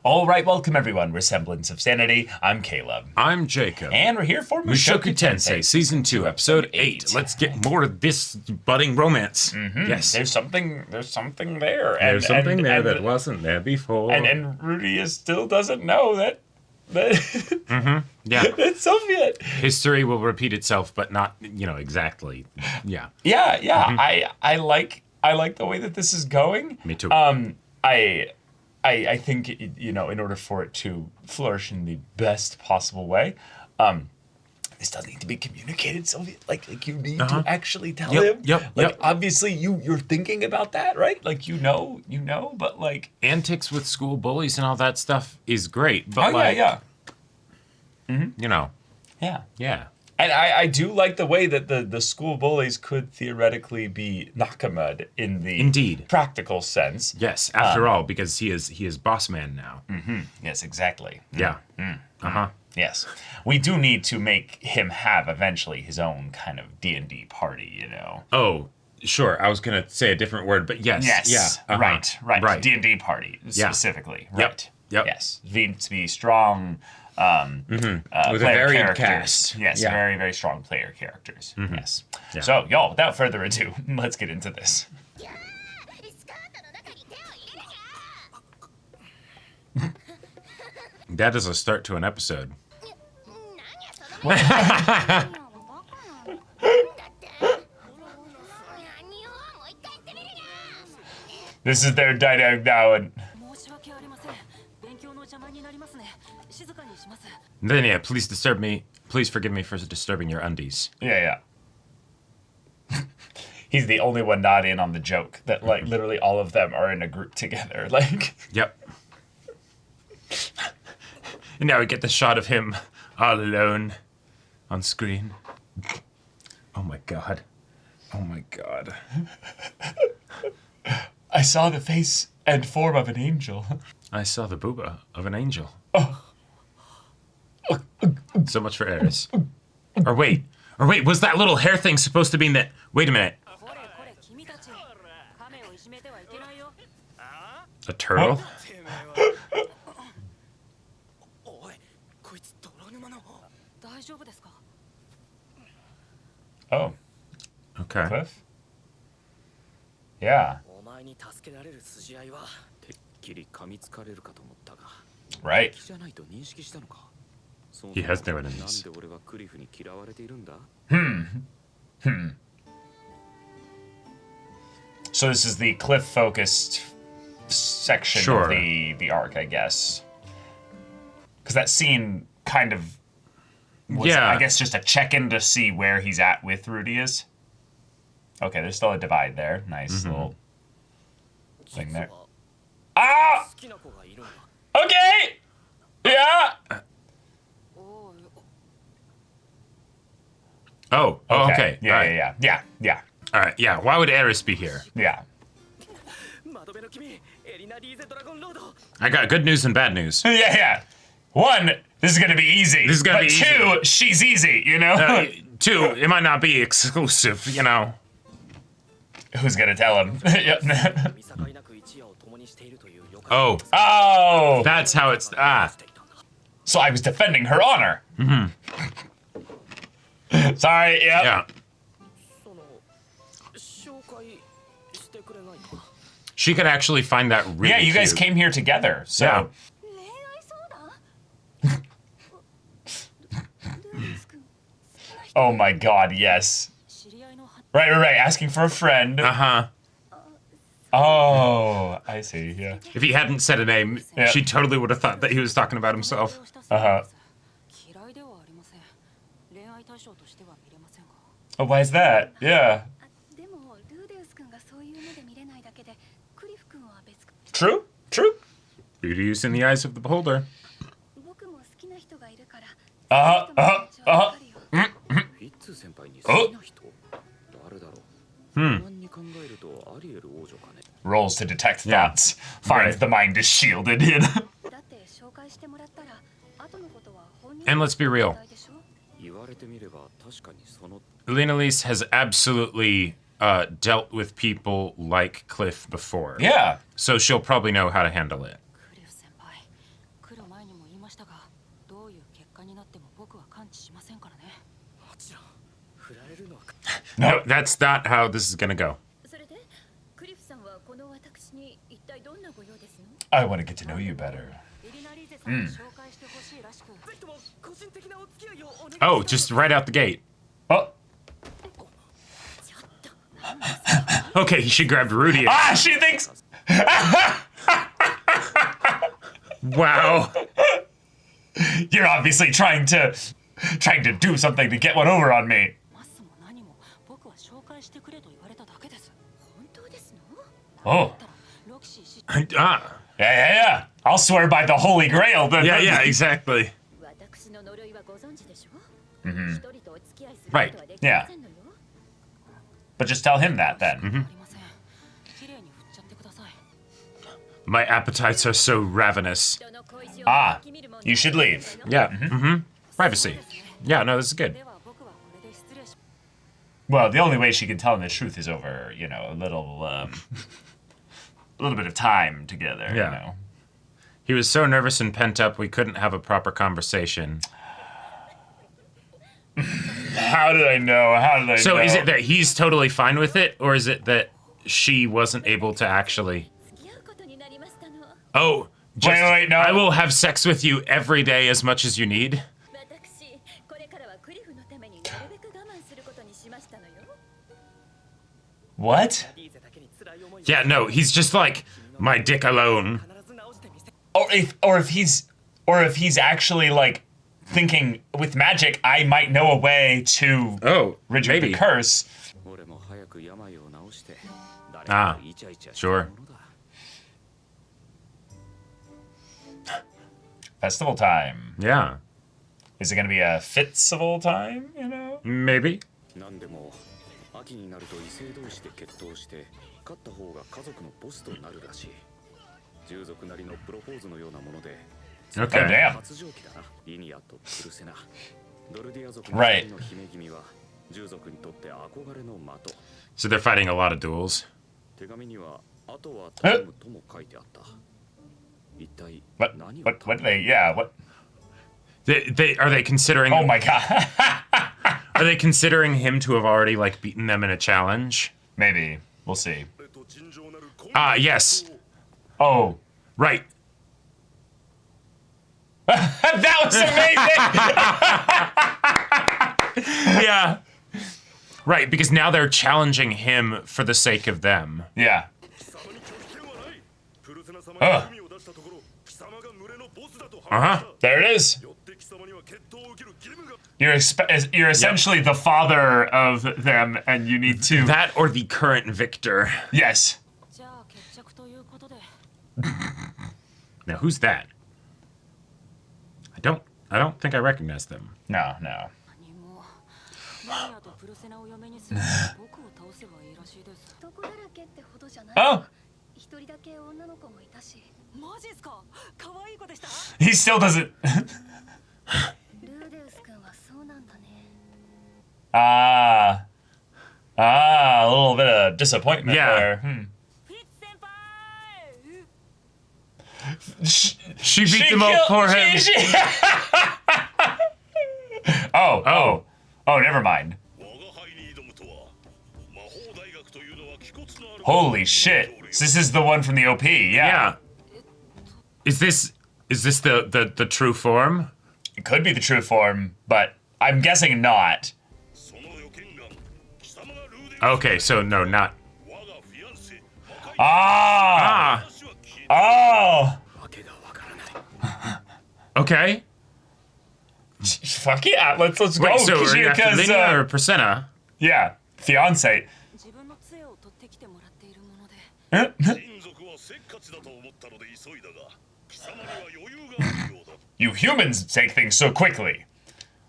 All right, welcome everyone. We're Semblance of Sanity. I'm Caleb. I'm Jacob. And we're here for Mushoku Tensei, Season 2, Episode 8. Let's get more of this budding romance. Mm-hmm. Yes. There's something there. There's something there that wasn't there before. And Rudy still doesn't know that Yeah. it's Soviet. History will repeat itself, but not, exactly. Yeah. Yeah. Mm-hmm. I like the way that this is going. Me too. I think, in order for it to flourish in the best possible way, this does need to be communicated. So, like you need to actually tell him. Yep. Obviously, you're thinking about that, right? like, but like antics with school bullies and all that stuff is great, but yeah. Mm-hmm. Yeah. And I do like the way that the school bullies could theoretically be Nakamud in the practical sense. Yes, after all, because he is boss man now. Mm-hmm. Yes, exactly. Yeah. Mm-hmm. Yes. We do need to make him have eventually his own kind of D&D party, Oh, sure. I was going to say a different word, but yes. Yes. Yeah. Right. D&D party specifically. Yep. Right. Yep. Yes. Needs to be strong. With a player varied characters. cast. Yes, Yeah. very, very strong player characters. Mm-hmm. Yes. Yeah. So, y'all, without further ado, let's get into this. That is a start to an episode. This is their dialogue now, and then please forgive me for disturbing your undies. yeah. He's the only one not in on the joke that, like, literally all of them are in a group together. Like, yep. And now we get the shot of him all alone on screen. Oh my god. I saw the face and form of an angel. I saw the booba of an angel. Oh. So much for Eris. Or wait, was that little hair thing supposed to be in that? Wait a minute. A turtle? Oh. Okay. Cliff? Yeah. Right. He has no enemies. So this is the Cliff-focused section of the arc, I guess. Because that scene kind of was, I guess, just a check-in to see where he's at with Rudius. Okay, there's still a divide there. Nice little thing there. Ah! Okay! Yeah! Oh, okay. Yeah. All right, yeah. Why would Eris be here? Yeah. I got good news and bad news. Yeah. One, this is gonna be easy. This is gonna be easy. Two, she's easy, Two, it might not be exclusive, Who's gonna tell him? Oh, that's how it's. So I was defending her honor. Sorry. Yep. Yeah. She could actually find that really. Yeah, you guys cute. came here together, so. Yeah. Oh my God! Yes. Right. Asking for a friend. Oh, I see. Yeah. If he hadn't said a name, she totally would have thought that he was talking about himself. Oh, why is that? Yeah. True. Beauty in the eyes of the beholder. Rolls to detect thoughts. Finds the mind is shielded in. And let's be real. Elena-Lise has absolutely dealt with people like Cliff before. Yeah. So she'll probably know how to handle it. No, that's not how this is gonna go. I want to get to know you better. Oh, just right out the gate. Oh. Okay, she grabbed Rudy. Ah, she thinks. Wow. You're obviously trying to do something to get one over on me. Oh. Yeah. I'll swear by the Holy Grail. Yeah, exactly. Right. Yeah. But just tell him that then. My appetites are so ravenous. Ah, you should leave. Yeah. Privacy. Yeah, no, this is good. Well, the only way she can tell him the truth is over, a little bit of time together, Yeah. He was so nervous and pent up we couldn't have a proper conversation. How did I know? So is it that he's totally fine with it, or is it that she wasn't able to actually... Oh, wait, no. I will have sex with you every day as much as you need. What? Yeah, no, he's just like, my dick alone. Or if he's actually like thinking with magic, I might know a way to rid you of the curse. Ah, sure. Festival time. Yeah. Is it gonna be a festival time? Maybe. Okay. Oh, damn. Right. So they're fighting a lot of duels. What do they? Yeah. What? They are they considering? Oh my god. Are they considering him to have already like beaten them in a challenge? Maybe. We'll see. Ah, yes. Oh, right. That was amazing. Yeah. Right, because now they're challenging him for the sake of them. Yeah. There it is. You're essentially the father of them, and you need to... That or the current victor. Yes. Now, who's that? I don't think I recognize them. No. Oh. He still doesn't... a little bit of disappointment there. She beat them all for him. Oh, never mind. Holy shit. So this is the one from the OP, yeah. Is this the true form? It could be the true form, but I'm guessing not. Okay, so no, not. Oh! Okay. Fuck yeah, let's go. Wait, so are you after Linnea or Persena? Yeah, Fiancé. You humans take things so quickly.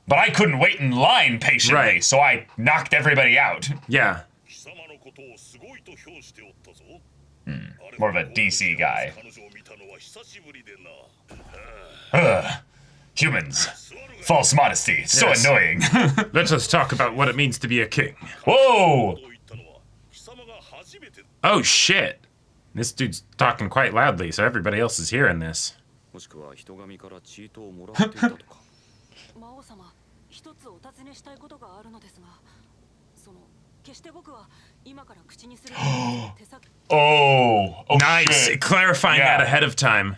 But I couldn't wait in line patiently, so I knocked everybody out. Yeah. More of a DC guy. Humans. False modesty. So Yes. annoying. Let us talk about what it means to be a king. Whoa! Oh shit. This dude's talking quite loudly, so everybody else is hearing this. もしくは人神からチートをもらっていたとか。魔王様、一つお尋ねしたいことがあるのですが、その決して僕は今から口にする手先。Oh, Nice, shit. clarifying Yeah. that ahead of time.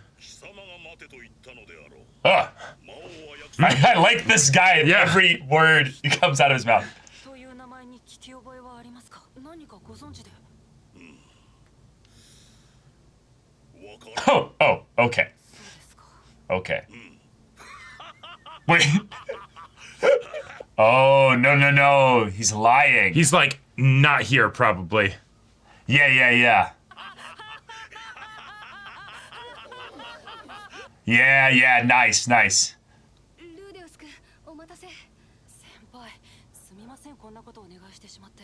I like this guy. Yeah. Every word comes out of his mouth. という名前に聞き覚えはありますか？何かご存知で。Oh, okay. Okay. Wait. Oh, no. He's lying. He's like not here probably. Yeah. Yeah, nice. ルーデウス君、お待たせ。先輩、すみません、こんなことお願いしてしまって。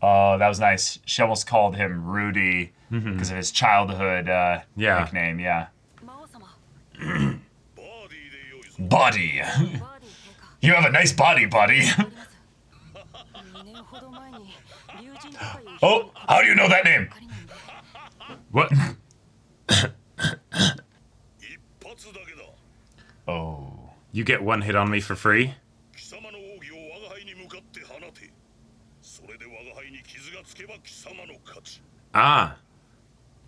Oh, that was nice. She almost called him Rudy because of his childhood nickname. Yeah. 魔王様。Body. バーディー陛下。 You have a nice body, buddy. 2年ほど前に竜神とかいう Oh, how do you know that name? What? Oh. You get one hit on me for free? Ah,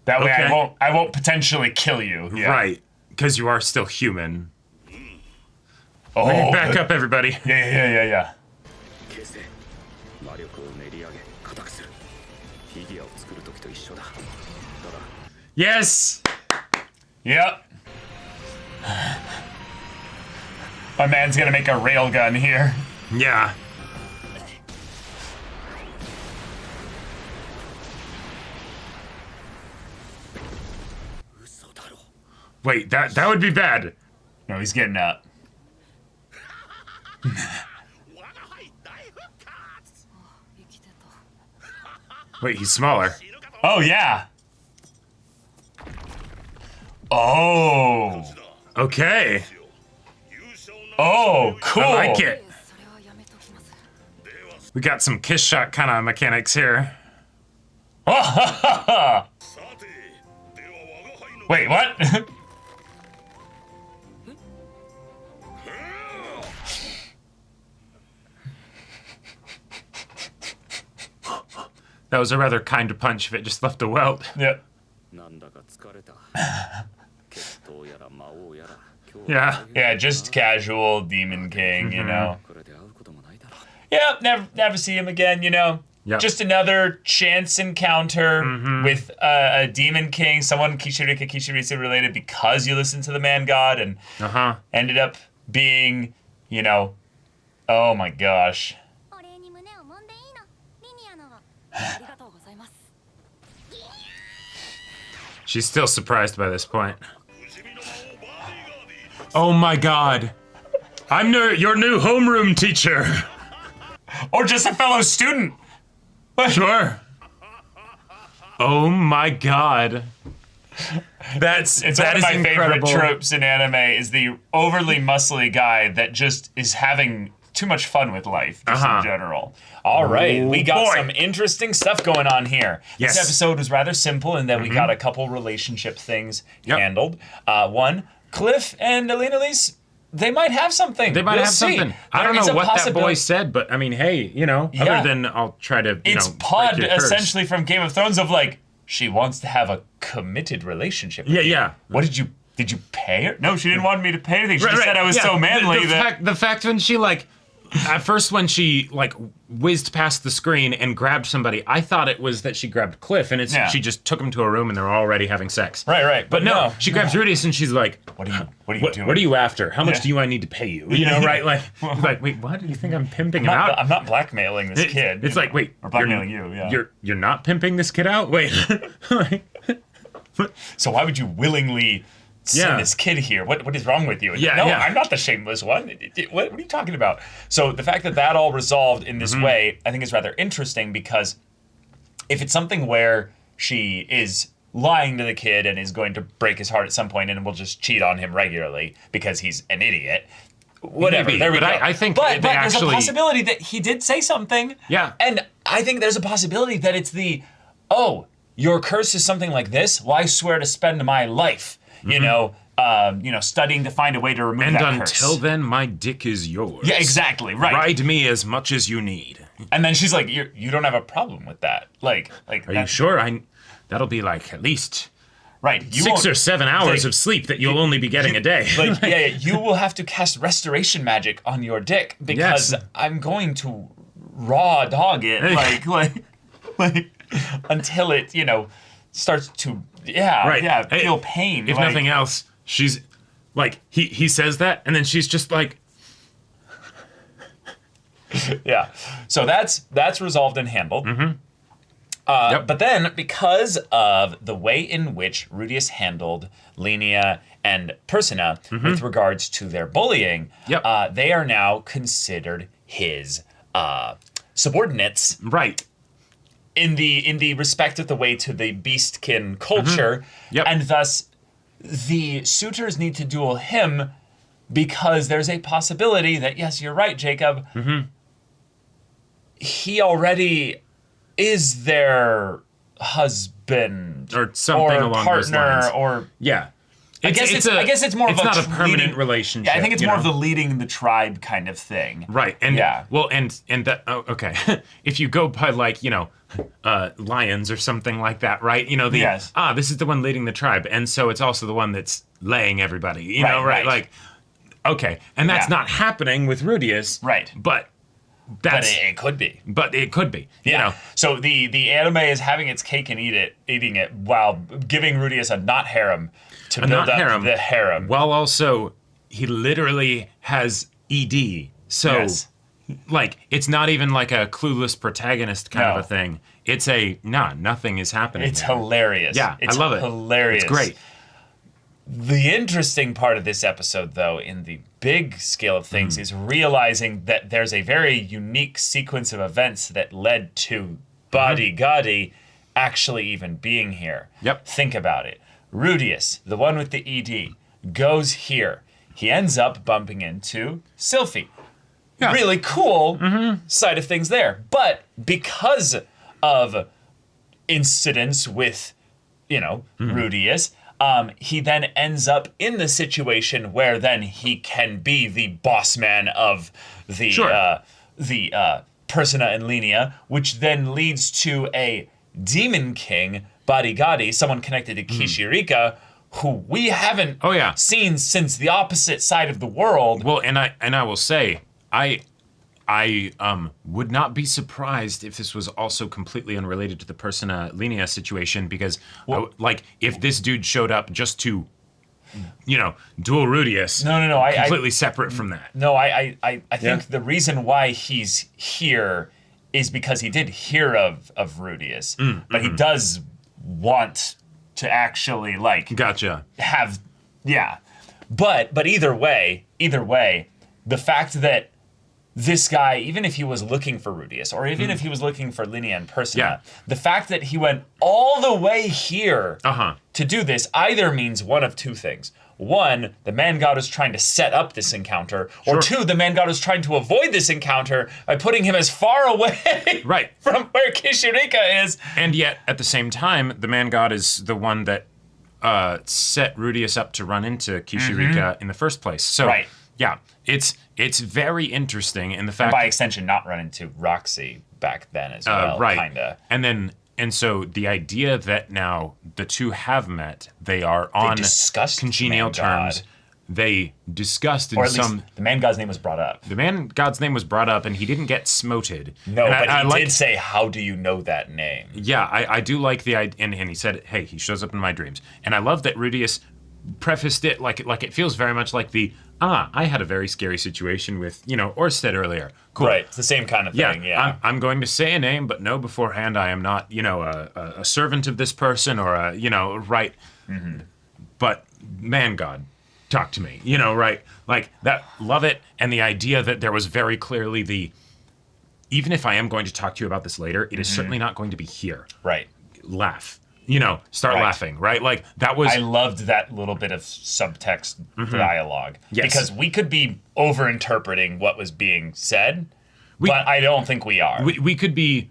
That way Okay. I won't potentially kill you. Yeah. right. Because you are still human. Oh, Back up, everybody. Yeah. 形成魔力を練り上げ固くするフィギュアを作る時と一緒だ。ただ Yes! Yep. My man's gonna make a railgun here. Yeah. Wait, that would be bad. No, he's getting up. Wait, he's smaller. Oh, yeah. Oh. Okay. Oh, cool. I like it. それはやめときます。 We got some kiss shot kind of mechanics here. Wait, what? That was a rather kind punch if it just left a welt. Yeah. なんだか疲れた。決闘やら魔王やら。 Yeah. Yeah, just casual Demon King, you know. これで会うこともないだろう。 Yeah, never see him again, you know. Yep. Just another chance encounter with a Demon King, someone Kishiritsu related because you listened to the Man God and ended up being, you know, oh my gosh. お礼に胸を揉んでいいの。リニアの。ありがとうございます。 She's still surprised by this point. Oh my god. I'm your new homeroom teacher. Or just a fellow student. Sure. Oh my god. It's one that of is my incredible. favorite tropes in anime is the overly muscly guy that just is having too much fun with life just in general. All right, we got some interesting stuff going on here. Yes. This episode was rather simple in that we got a couple relationship things handled. One, Cliff and Elise, they might have something. They might We'll have see. something. I don't There is know a what that boy possibility- said, but I mean, hey, you know, Yeah. other than I'll try to, It's break Pod your curse. essentially from Game of Thrones of like, she wants to have a committed relationship. with you. Yeah. What did you pay her? No, she didn't want me to pay anything. She just said I was so manly The fact when she like, at first when she like whizzed past the screen and grabbed somebody, I thought it was that she grabbed Cliff and she just took him to a room and they're already having sex. Right. But no, she grabs Rudius and she's like, What are you doing? What are you after? How much do I need to pay you? You know, right? Like, wait, what? Do you think I'm pimping him out? I'm not blackmailing this kid. It's like, wait, or blackmailing you. Yeah. You're not pimping this kid out? Wait. So why would you willingly send this kid here? What is wrong with you? No, I'm not the shameless one. What are you talking about? So the fact that all resolved in this way, I think is rather interesting because if it's something where she is lying to the kid and is going to break his heart at some point and will just cheat on him regularly because he's an idiot. Whatever. Maybe, there we but go. I think but they there's actually- a possibility that he did say something. Yeah. And I think there's a possibility that it's your curse is something like this, well, I swear to spend my life, studying to find a way to remove that curse. And until then, my dick is yours. Yeah, exactly, right. Ride me as much as you need. And then she's like, you don't have a problem with that. Are you sure? That'll be like at least right 6 or 7 hours of sleep that you'll only be getting a day. You will have to cast restoration magic on your dick because I'm going to raw dog it until it starts to feel pain. If nothing else, she's like he says that and then she's just like yeah. So that's resolved and handled. But then, because of the way in which Rudius handled Linnea and Persona with regards to their bullying, they are now considered his subordinates. Right. In the respect of the way to the beastkin culture, and thus the suitors need to duel him because there's a possibility that, yes, you're right, Jacob, he already is their husband or something along partner those lines. Or I guess it's more of not a permanent relationship. Yeah, I think it's more of the leading the tribe kind of thing. Right. And and that okay. If you go by lions or something like that, right? This is the one leading the tribe, and so it's also the one that's laying everybody. You know, right? Like, okay, and that's not happening with Rudius, right? But it could be. But it could be. Yeah. So the anime is having its cake and eating it while giving Rudius a not harem to build up the harem. While also he literally has ED. So it's not even like a clueless protagonist kind of a thing. It's nothing is happening. It's hilarious. Yeah, I love it. Hilarious. It's great. The interesting part of this episode, though, in the big scale of things, is realizing that there's a very unique sequence of events that led to Body Gotti actually even being here. Yep. Think about it. Rudius, the one with the ED, goes here. He ends up bumping into Sylphie. Yeah. Really cool side of things there. But because of incidents with, Rudius, he then ends up in the situation where then he can be the boss man of the Persona and Linnea, which then leads to a demon king, Barigadi, someone connected to Kishirika, who we haven't seen since the opposite side of the world. Well, and I will say, I would not be surprised if this was also completely unrelated to the Persona Linnea situation, because if this dude showed up just to duel Rudius. No. Completely separate from that. No, I think the reason why he's here is because he did hear of Rudius, but he does want to actually gotcha. Have But either way, the fact that this guy, even if he was looking for Rudius, or even if he was looking for Linnea and Persona, the fact that he went all the way here to do this either means one of two things. One, the man god is trying to set up this encounter, or two, the man god is trying to avoid this encounter by putting him as far away from where Kishirika is. And yet, at the same time, the man god is the one that set Rudius up to run into Kishirika in the first place. So, it's very interesting in the fact, and by extension, not run into Roxy back then as well, kinda. And so the idea that now the two have met, they are on congenial terms. They discussed or at least the man god's name was brought up. The man god's name was brought up, and he didn't get smoted. No, but he did say, "How do you know that name?" Yeah, I do like the idea, and he said, "Hey, he shows up in my dreams," and I love that Rudius prefaced it like it feels very much like I had a very scary situation with Orsted earlier. Cool. Right, it's the same kind of thing. Yeah, I'm going to say a name, but know beforehand I am not a servant of this person or But man, God, talk to me. Like that. Love it, and the idea that there was very clearly even if I am going to talk to you about this later, it is certainly not going to be here. Right. Laugh. Start laughing, right? Like that was. I loved that little bit of subtext dialogue because we could be overinterpreting what was being said, but I don't think we are. We could be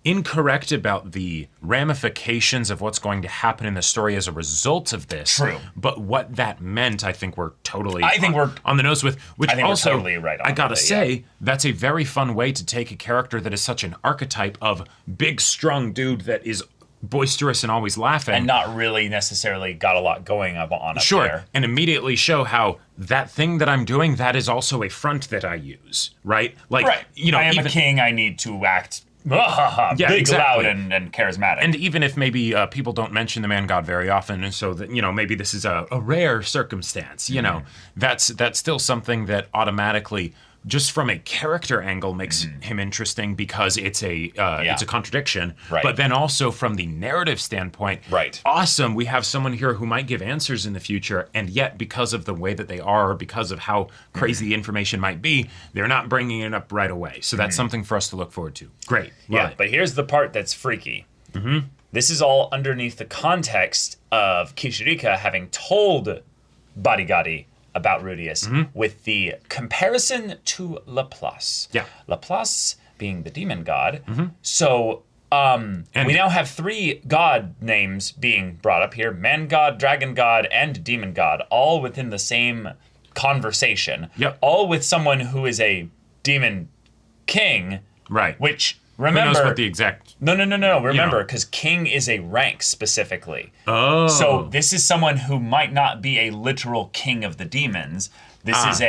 incorrect about the ramifications of what's going to happen in the story as a result of this. True. But what that meant, I think we're totally on the nose with. Which I think also, we're totally right on I gotta say, yeah. that's a very fun way to take a character that is such an archetype of big, strong dude that is boisterous and always laughing. And not really necessarily got a lot going on up there. And immediately show how that thing that I'm doing, that is also a front that I use, right? Like, you know, I am a king, I need to act big, loud, and charismatic. And even if maybe people don't mention the man god very often, and so that, you know, maybe this is a rare circumstance, you know, that's still something that automatically, just from a character angle, makes him interesting because it's a contradiction. Right. But then also from the narrative standpoint, awesome, we have someone here who might give answers in the future, and yet because of the way that they are, because of how crazy the information might be, they're not bringing it up right away. So that's something for us to look forward to. Great. But here's the part that's freaky. This is all underneath the context of Kishirika having told Barigadi about Rudius with the comparison to Laplace. Laplace being the demon god. So we now have 3 god names being brought up here: man god, dragon god, and demon god, all within the same conversation. All with someone who is a demon king. Which, remember, who knows what the exact... No. Remember, because king is a rank specifically. So this is someone who might not be a literal king of the demons. This is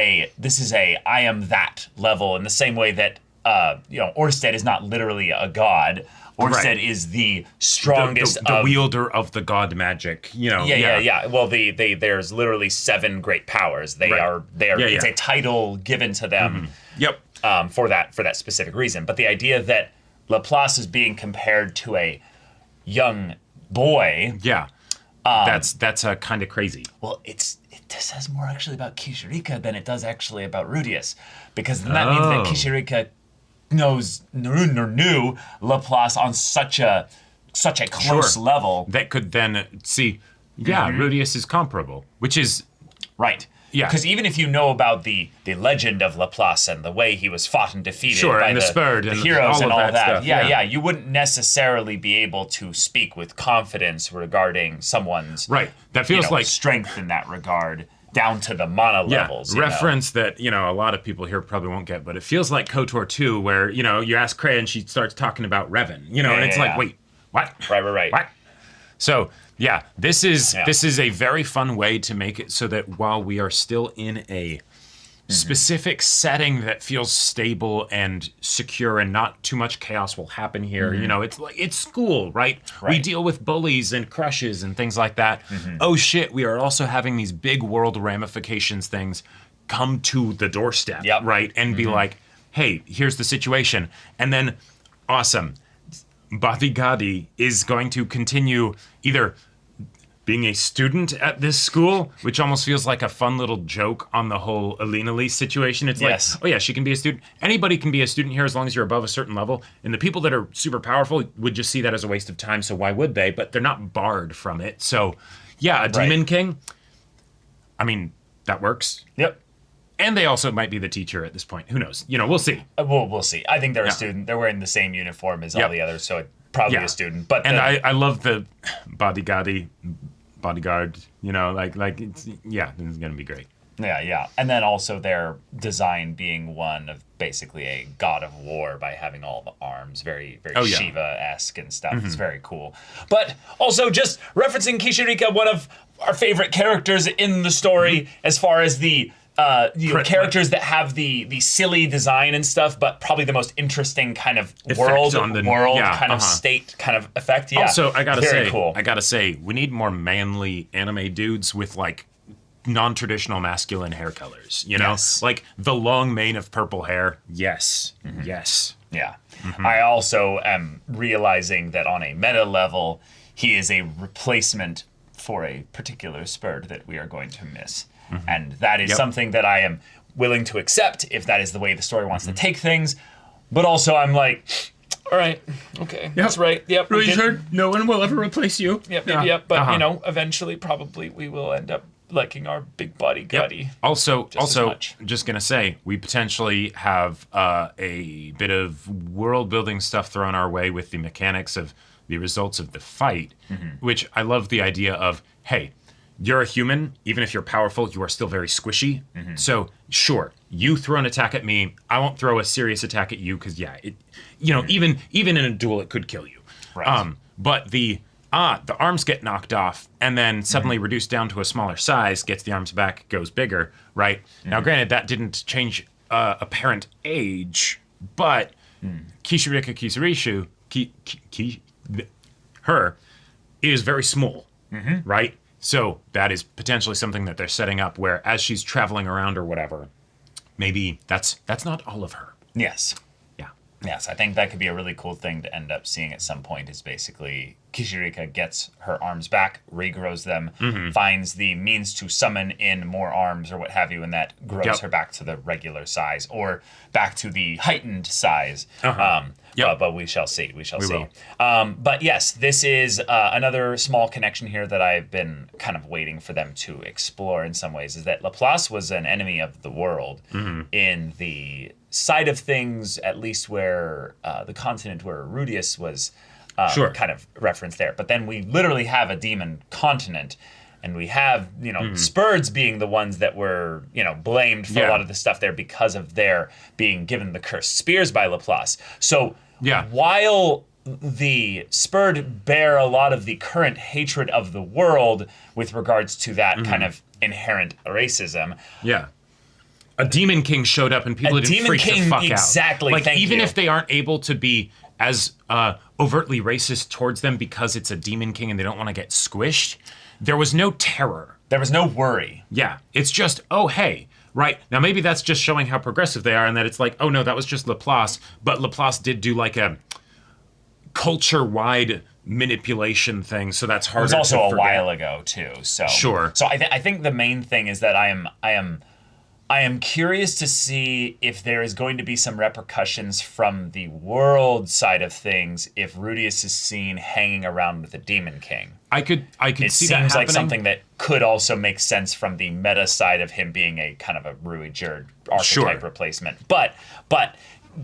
a I am that level, in the same way that Orsted is not literally a god. Orsted is the strongest, the wielder of the god magic. You know. Yeah. Well, there's literally 7 great powers. They are. It's a title given to them. For that specific reason. But the idea that Laplace is being compared to a young boy. That's kind of crazy. Well, it says more actually about Kishirika than it does actually about Rudius, because then that means that Kishirika knew Laplace on such a close level that could then see. Rudius is comparable, which is right. Because even if you know about the legend of Laplace and the way he was fought and defeated by and the heroes and all that, stuff, you wouldn't necessarily be able to speak with confidence regarding someone's that feels like strength in that regard, down to the mana levels. Reference that a lot of people here probably won't get, but it feels like KOTOR 2, where you ask Kreia and she starts talking about Revan, and it's like, wait, what? Right. What? So. Yeah, this is a very fun way to make it so that while we are still in a specific setting that feels stable and secure and not too much chaos will happen here, it's like it's school, right? We deal with bullies and crushes and things like that. Oh shit, we are also having these big world ramifications things come to the doorstep, right? And be like, hey, here's the situation. And then, awesome. Barigadi is going to continue either being a student at this school, which almost feels like a fun little joke on the whole Alina Lee situation. It's like, oh yeah, she can be a student. Anybody can be a student here as long as you're above a certain level. And the people that are super powerful would just see that as a waste of time, so why would they? But they're not barred from it. So yeah, a demon king, I mean, that works. And they also might be the teacher at this point. Who knows? We'll see. We'll see. I think they're a student. They're wearing the same uniform as all the others, so it's probably a student. But I love the bodyguard. Like it's, this is gonna be great. Yeah. And then also their design being one of basically a god of war by having all the arms, very Shiva-esque and stuff. It's very cool. But also just referencing Kishirika, one of our favorite characters in the story, as far as the characters that have the silly design and stuff, but probably the most interesting kind of world of state kind of effect. Also, I gotta say, we need more manly anime dudes with like non-traditional masculine hair colors. Like the long mane of purple hair. Yes. I also am realizing that on a meta level, he is a replacement for a particular Spurd that we are going to miss. And that is something that I am willing to accept if that is the way the story wants to take things. But also I'm like, all right, okay, that's right. Yep. Really sure no one will ever replace you. Yep. But, eventually probably we will end up liking our big body Gutty. Yep. Also, just gonna say, we potentially have a bit of world building stuff thrown our way with the mechanics of the results of the fight, which I love the idea of, hey, you're a human, even if you're powerful, you are still very squishy. So sure, you throw an attack at me, I won't throw a serious attack at you because even in a duel it could kill you. Right. But the arms get knocked off and then suddenly reduced down to a smaller size, gets the arms back, goes bigger, right? Now granted, that didn't change apparent age, but Kishirika Kisarishu, her, is very small, right? So that is potentially something that they're setting up where as she's traveling around or whatever, maybe that's not all of her. Yes. Yeah. Yes, I think that could be a really cool thing to end up seeing at some point is basically Kishirika gets her arms back, regrows them, finds the means to summon in more arms or what have you, and that grows her back to the regular size or back to the heightened size. But we shall see. We shall see. But yes, this is another small connection here that I've been kind of waiting for them to explore in some ways, is that Laplace was an enemy of the world in the side of things, at least where the continent where Rudius was kind of referenced there. But then we literally have a demon continent. And we have, Spurds being the ones that were, blamed for a lot of the stuff there because of their being given the cursed spears by Laplace. So while the Spurd bear a lot of the current hatred of the world with regards to that kind of inherent racism. Yeah. A Demon King showed up and people didn't freak the fuck out. Exactly. Like, even if they aren't able to be as overtly racist towards them because it's a Demon King and they don't want to get squished, there was no terror. There was no worry. Yeah. It's just, oh, hey. Right. Now, maybe that's just showing how progressive they are and that it's like, oh, no, that was just Laplace. But Laplace did do like a culture-wide manipulation thing, so that's harder to forget. It was also a while ago, too. So sure. So I think the main thing is that I am curious to see if there is going to be some repercussions from the world side of things if Rudius is seen hanging around with the Demon King. I could see that happening. It seems like something that could also make sense from the meta side of him being a kind of a Ruijerd archetype replacement. But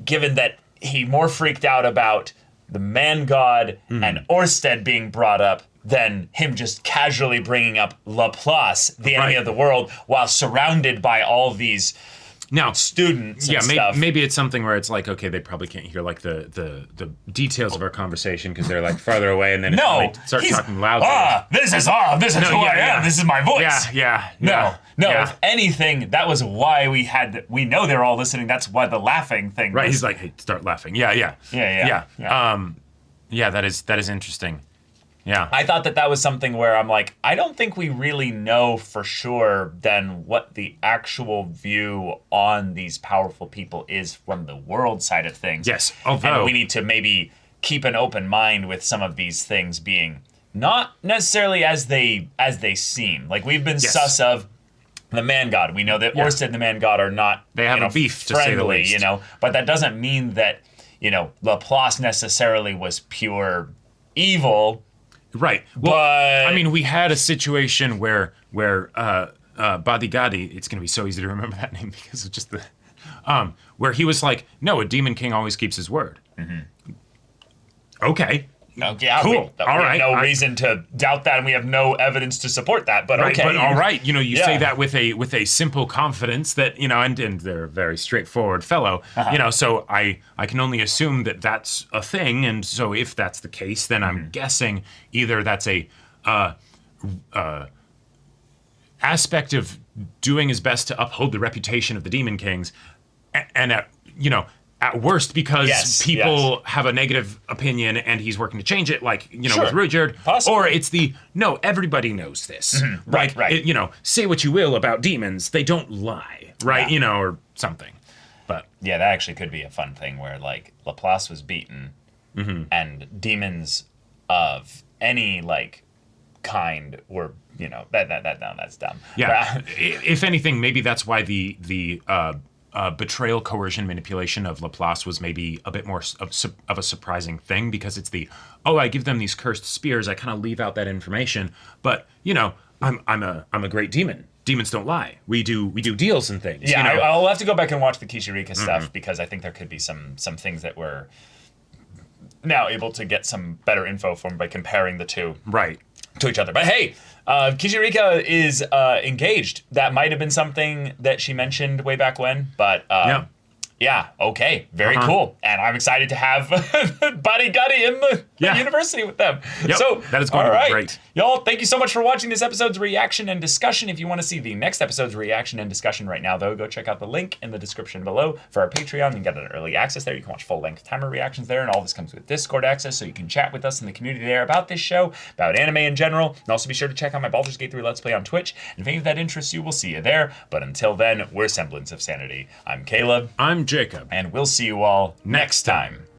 given that he more freaked out about the man god and Orsted being brought up than him just casually bringing up Laplace, the enemy of the world, while surrounded by all these students and stuff. Maybe it's something where it's like, okay, they probably can't hear like the details of our conversation because they're like farther away, and then start talking loudly. This is who I am. This is my voice. No. If anything, that was why we know they're all listening. That's why the laughing thing. Right. He's like, hey, start laughing. Yeah. That is interesting. Yeah. I thought that was something where I'm like, I don't think we really know for sure then what the actual view on these powerful people is from the world side of things. Yes. And we need to maybe keep an open mind with some of these things being not necessarily as they seem. Like, we've been sus of the man god. We know that Orsted and the man god are not they have a beef, friendly, to say the least. But that doesn't mean that, Laplace necessarily was pure evil. Right. Well, I mean, we had a situation where Badigadi, it's going to be so easy to remember that name because of just the, where he was like, no, a Demon King always keeps his word. Okay. Cool. We have no reason to doubt that, and we have no evidence to support that. But okay. But all right, you say that with a simple confidence that and they're a very straightforward fellow. So I can only assume that that's a thing, and so if that's the case, then I'm guessing either that's a aspect of doing his best to uphold the reputation of the Demon Kings, and at worst, because people have a negative opinion and he's working to change it, like, with Ruijerd. Or it's everybody knows this. Right. Say what you will about demons, they don't lie, right? Or something. But yeah, that actually could be a fun thing where, like, Laplace was beaten and demons of any, like, kind were, that's dumb. Yeah. If anything, maybe that's why the betrayal, coercion, manipulation of Laplace was maybe a bit more of a surprising thing, because it's I give them these cursed spears, I kind of leave out that information, but I'm a great demon. Demons don't lie. We do deals and things. Yeah, I'll have to go back and watch the Kishirika stuff because I think there could be some things that we're now able to get some better info from by comparing the two to each other. But hey, Kishirika is engaged. That might have been something that she mentioned way back when, but yeah, okay, very cool. And I'm excited to have Buddy Gutty in the university with them. Yep, so that is going to be great. Y'all, thank you so much for watching this episode's reaction and discussion. If you want to see the next episode's reaction and discussion right now, though, go check out the link in the description below for our Patreon. You can get an early access there. You can watch full-length timer reactions there, and all this comes with Discord access, so you can chat with us in the community there about this show, about anime in general. And also be sure to check out my Baldur's Gate 3 Let's Play on Twitch. And if any of that interests you, we'll see you there. But until then, we're Semblance of Sanity. I'm Caleb. I'm Jacob. And we'll see you all next time.